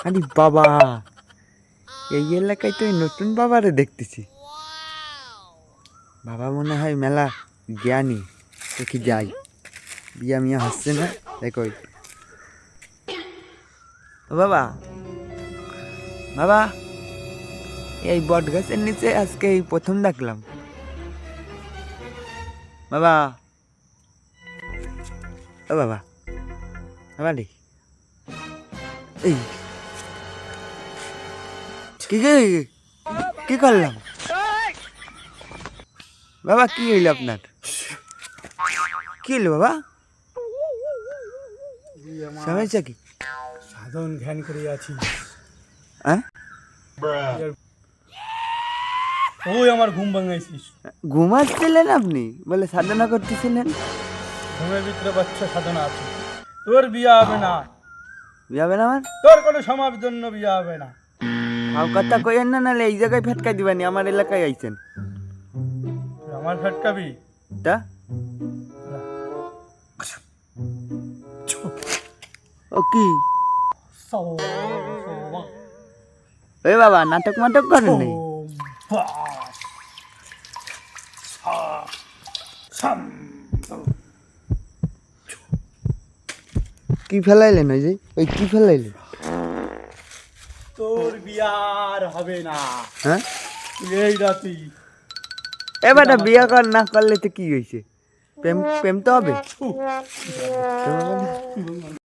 আরে বাবা, এই এলাকায় তো এই নতুন বাবারে দেখতেছি। বাবা মনে হয় মেলা জ্ঞানী। দেখি যাই, বিয়া মিয়া হাসছে না দেখো। ও বাবা, বাবা, এই বট গাছের নিচে আজকে এই প্রথম দেখলাম। বাবা, ও বাবা, বাবা রে, এই কি কি করলাম বাবা? কি হইল আপনার? কি হইল বাবা? সমস্যা কি? সাধন ধ্যান করে আছি। হ্যাঁ, ওই আমার ঘুম ভাঙাইছিস। ঘুমাচ্ছিলেন আপনি? বলে সাধনা করতেছিলেন। ঘুমের ভিতরে বাচ্চা সাধনা আছে। তোর বিয়া হবে না, যাবেন আমার? তোর কোনো সমাজের জন্য বিয়া হবে না। খাও কথা কইেন না, নাহলে এই জায়গায় ফেটকাই দিবানি। আমার এলাকায় আইছেন তুই আমার ফটকাবি? তা? ও কি ওই বাবা, নাটক মাটক করেন নাই? কি ফেলাইলেন ওই যে? ওই কি ফেলাইলেন? তোর বিয়ার হবে না। হ্যাঁ, এই রাতি এবারটা বিয়ে কর না করলে তো কি হয়েছে? প্রেম প্রেম তো হবে।